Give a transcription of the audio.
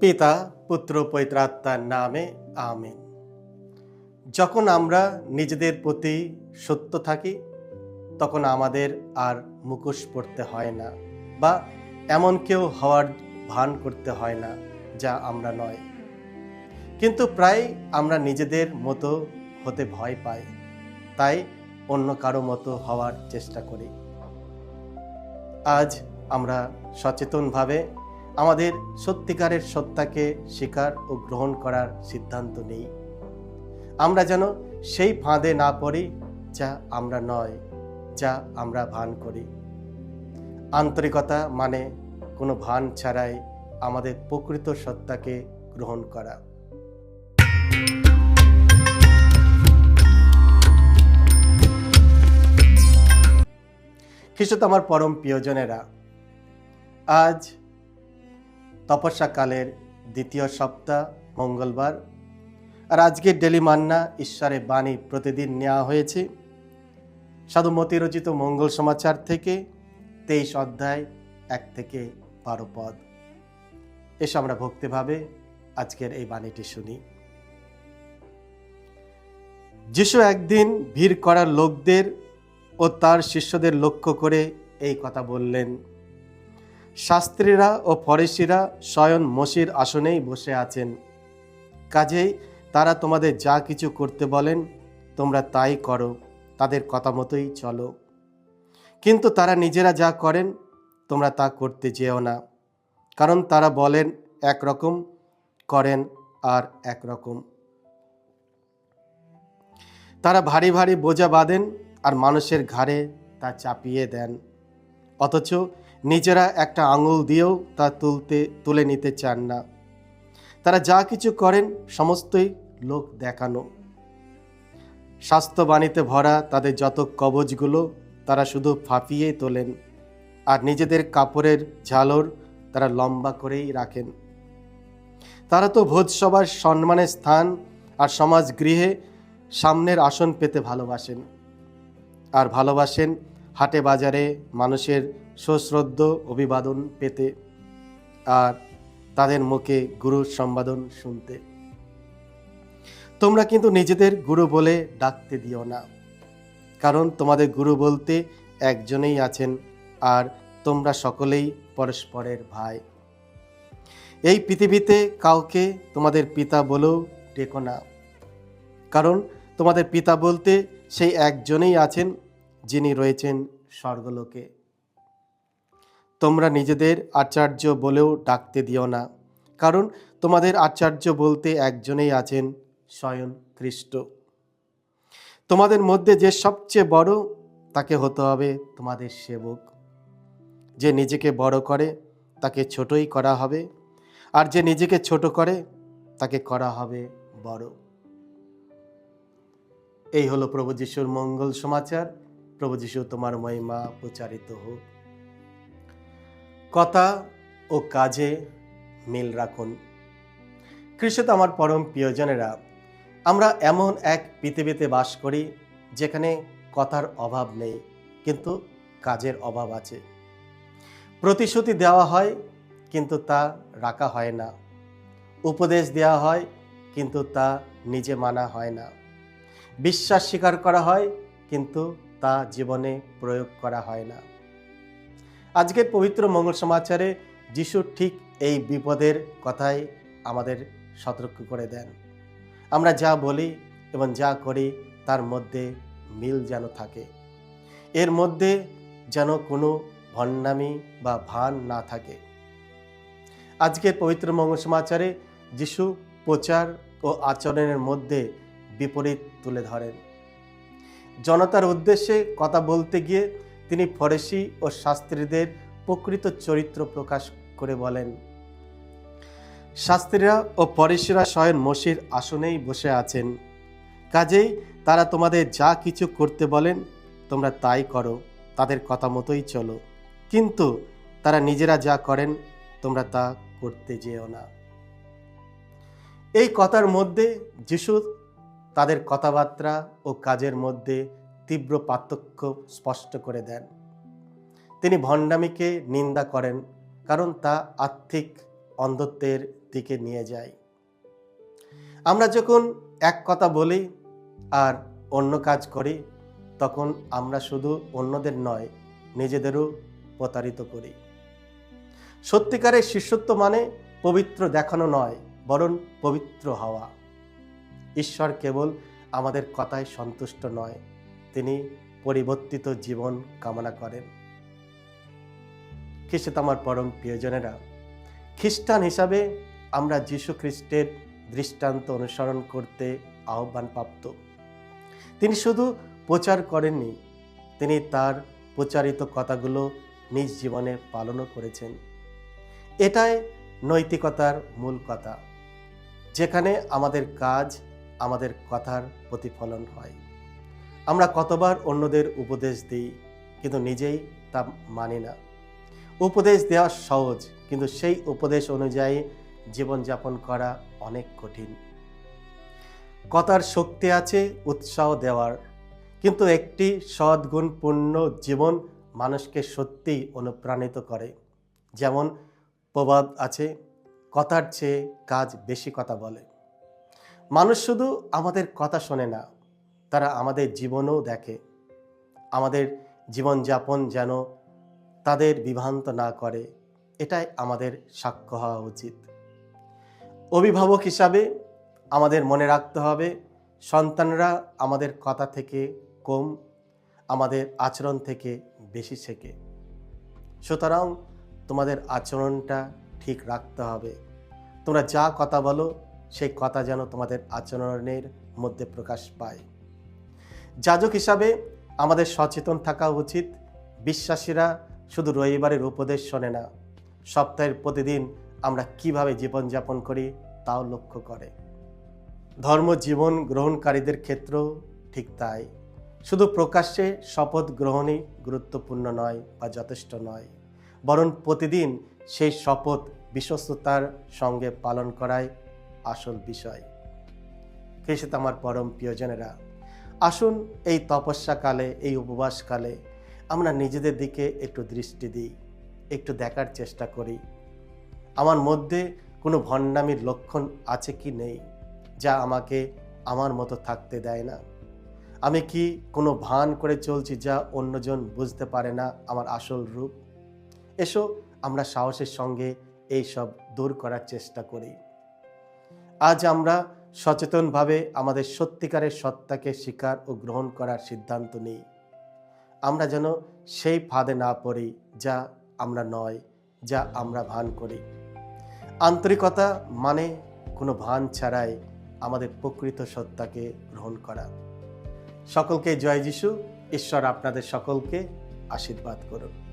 পিতা পুত্র পবিত্রাত্মার নামে আমেন। যখন আমরা নিজেদের প্রতি সত্য থাকি তখন আমাদের আর মুখোশ পড়তে হয় না বা এমন কেউ হওয়ার ভান করতে হয় না যা আমরা নয়। কিন্তু প্রায় আমরা নিজেদের মতো হতে ভয় পাই, তাই অন্য কারো মতো হওয়ার চেষ্টা করি। আজ আমরা সচেতনভাবে আমাদের সত্যিকারের সত্তাকে স্বীকার ও গ্রহণ করার সিদ্ধান্ত নেই। আমরা যেন সেই ফাঁদে না পড়ি যা আমরা নয়, যা আমরা ভান করি। আন্তরিকতা মানে কোনো ভান ছাড়াই আমাদের প্রকৃত সত্তাকে গ্রহণ করা। খ্রিস্ট আমার পরম প্রিয়জনেরা, আজ তপস্যাকালের দ্বিতীয় সপ্তাহ মঙ্গলবার, আর আজকের ডেলি মান্না ঈশ্বরের বাণী প্রতিদিন নেওয়া হয়েছে সাধু মতি রচিত মঙ্গল সমাচার থেকে 23 অধ্যায় 1 থেকে 12 পদ। এসে আমরা ভক্তিভাবে আজকের এই বাণীটি শুনি। যিশু একদিন ভিড় করার লোকদের ও তার শিষ্যদের লক্ষ্য করে এই কথা বললেন, শাস্ত্রীরা ও ফরিসিরা স্বয়ং মসির আসনেই বসে আছেন, কাজেই তারা তোমাদের যা কিছু করতে বলেন তোমরা তাই করো, তাদের কথা মতোই চলো। কিন্তু তারা নিজেরা যা করেন তোমরা তা করতে যেও না, কারণ তারা বলেন একরকম, করেন আর একরকম। তারা ভারী ভারী বোঝা বাঁধেন আর মানুষের ঘাড়ে তা চাপিয়ে দেন, অথচ নিজেরা একটা আঙুল দিয়েও তা তুলে নিতে চান না। তারা যা কিছু করেন সমস্তই লোক দেখানো। স্বাস্থ্যবাণীতে ভরা তাদের যত কবচগুলো তারা শুধু ফাঁপিয়ে তোলেন, আর নিজেদের কাপড়ের ঝালর তারা লম্বা করেই রাখেন। তারা তো ভোজসভার সম্মানের স্থান আর সমাজ গৃহে সামনের আসন পেতে ভালোবাসেন, আর ভালোবাসেন হাটে বাজারে মানুষের সশ্রদ্ধ অভিবাদন পেতে আর তাদের মুখে গুরুর সম্বোধন শুনতে। তোমরা কিন্তু নিজেদের গুরু বলে ডাকতে দিও না, কারণ তোমাদের গুরু বলতে একজনেই আছেন, আর তোমরা সকলেই পরস্পরের ভাই। এই পৃথিবীতে কাউকে তোমাদের পিতা বলেও ডেকো না, কারণ তোমাদের পিতা বলতে সেই একজনেই আছেন যিনি রয়েছেন স্বর্গলোকে। তোমরা নিজেদের আচার্য বলেও ডাকতে দিও না, কারণ তোমাদের আচার্য বলতে একজনেই আছেন, স্বয়ং খ্রিস্ট। তোমাদের মধ্যে যে সবচেয়ে বড় তাকে হতে হবে তোমাদের সেবক। যে নিজেকে বড় করে তাকে ছোটই করা হবে, আর যে নিজেকে ছোট করে তাকে করা হবে বড়। এই হলো প্রভু যিশুর মঙ্গল সমাচার। প্রভু যিশু তোমার মহিমা প্রচারিত হোক। কথা ও কাজে মিল রাখুন। খ্রিস্ট আমার পরম প্রিয়জনেরা, আমরা এমন এক পৃথিবীতে বাস করি যেখানে কথার অভাব নেই, কিন্তু কাজের অভাব আছে। প্রতিশ্রুতি দেওয়া হয় কিন্তু তা রাখা হয় না। উপদেশ দেওয়া হয় কিন্তু তা নিজে মানা হয় না। বিশ্বাস স্বীকার করা হয় কিন্তু তা জীবনে প্রয়োগ করা হয় না। আজকের পবিত্র মঙ্গল সমাচারে যিশু ঠিক এই বিপদের কথাই আমাদের সতর্ক করে দেন। আমরা যা বলি এবং যা করি তার মধ্যে মিল যেন থাকে, এর মধ্যে যেন কোনো ভণ্ডামি বা ভান না থাকে। আজকের পবিত্র মঙ্গল সমাচারে যিশু প্রচার ও আচরণের মধ্যে বিপরীত তুলে ধরেন। জনতার উদ্দেশ্যে কথা বলতে গিয়ে তিনি ফরিসি ও শাস্ত্রীদের প্রকৃত চরিত্র প্রকাশ করে বলেন, শাস্ত্রীরা ও ফরিসিরা স্বয়ং মসির আসনেই বসে আছেন, কাজেই তারা তোমাদের যা কিছু করতে বলেন তোমরা তাই করো, তাদের কথা মতোই চলো। কিন্তু তারা নিজেরা যা করেন তোমরা তা করতে যেও না। এই কথার মধ্যে যিশু তাদের কথাবার্তা ও কাজের মধ্যে তীব্র পার্থক্য স্পষ্ট করে দেন। তিনি ভণ্ডামিকে নিন্দা করেন, কারণ তা আর্থিক অন্ধত্বের দিকে নিয়ে যায়। আমরা যখন এক কথা বলি আর অন্য কাজ করি, তখন আমরা শুধু অন্যদের নয়, নিজেদেরও প্রতারিত করি। সত্যিকারের শিষ্যত্ব মানে পবিত্র দেখানো নয়, বরং পবিত্র হওয়া। ঈশ্বর কেবল আমাদের কথায় সন্তুষ্ট নয়, তিনি পরিবর্তিত জীবন কামনা করেন। খ্রিস্টে আমার পরম প্রিয়জনেরা, খ্রিস্টান হিসাবে আমরা যীশু খ্রিস্টের দৃষ্টান্ত অনুসরণ করতে আহ্বানপ্রাপ্ত। তিনি শুধু প্রচার করেননি, তিনি তার প্রচারিত কথাগুলো নিজ জীবনে পালনও করেছেন। এটাই নৈতিকতার মূল কথা, যেখানে আমাদের কাজ আমাদের কথার প্রতিফলন হয়। আমরা কতবার অন্যদের উপদেশ দিই, কিন্তু নিজেই তা মানি না। উপদেশ দেওয়া সহজ, কিন্তু সেই উপদেশ অনুযায়ী জীবনযাপন করা অনেক কঠিন। কথার শক্তি আছে উৎসাহ দেওয়ার, কিন্তু একটি সদ্গুণপূর্ণ জীবন মানুষকে সত্যিই অনুপ্রাণিত করে। যেমন প্রবাদ আছে, কথার চেয়ে কাজ বেশি কথা বলে। মানুষ শুধু আমাদের কথা শোনে না, তারা আমাদের জীবনও দেখে। আমাদের জীবনযাপন যেন তাদের বিভ্রান্ত না করে, এটাই আমাদের সাক্ষ্য হওয়া উচিত। অভিভাবক হিসাবে আমাদের মনে রাখতে হবে, সন্তানরা আমাদের কথা থেকে কম, আমাদের আচরণ থেকে বেশি শেখে। সুতরাং তোমাদের আচরণটা ঠিক রাখতে হবে। তোমরা যা কথা বলো, সেই কথা যেন তোমাদের আচরণের মধ্যে প্রকাশ পায়। যাজক হিসাবে আমাদের সচেতন থাকা উচিত। বিশ্বাসীরা শুধু রবিবারের উপদেশ শোনে না, সপ্তাহের প্রতিদিন আমরা কিভাবে জীবনযাপন করি তাও লক্ষ্য করে। ধর্ম জীবন গ্রহণকারীদের ক্ষেত্রেও ঠিক তাই। শুধু প্রকাশ্যে শপথ গ্রহণই গুরুত্বপূর্ণ নয় বা যথেষ্ট নয়, বরং প্রতিদিন সেই শপথ বিশ্বস্ততার সঙ্গে পালন করাই আসল বিষয়। খ্রিস্টে আমার পরম প্রিয়জনেরা, আসুন এই তপস্যাকালে, এই উপবাসকালে আমরা নিজেদের দিকে একটু দৃষ্টি দিই, একটু দেখার চেষ্টা করি আমার মধ্যে কোনো ভণ্ডামির লক্ষণ আছে কি নেই, যা আমাকে আমার মতো থাকতে দেয় না। আমি কি কোনো ভান করে চলছি যা অন্যজন বুঝতে পারে না আমার আসল রূপ? এসো আমরা সাহসের সঙ্গে এই সব দূর করার চেষ্টা করি। আজ আমরা সচেতনভাবে আমাদের সত্যিকারের সত্তাকে স্বীকার ও গ্রহণ করার সিদ্ধান্ত নিই। আমরা যেন সেই ফাঁদে না পড়ি যা আমরা নয়, যা আমরা ভান করি। আন্তরিকতা মানে কোনো ভান ছাড়াই আমাদের প্রকৃত সত্তাকে গ্রহণ করা। সকলকে জয় যিশু। ঈশ্বর আপনাদের সকলকে আশীর্বাদ করুন।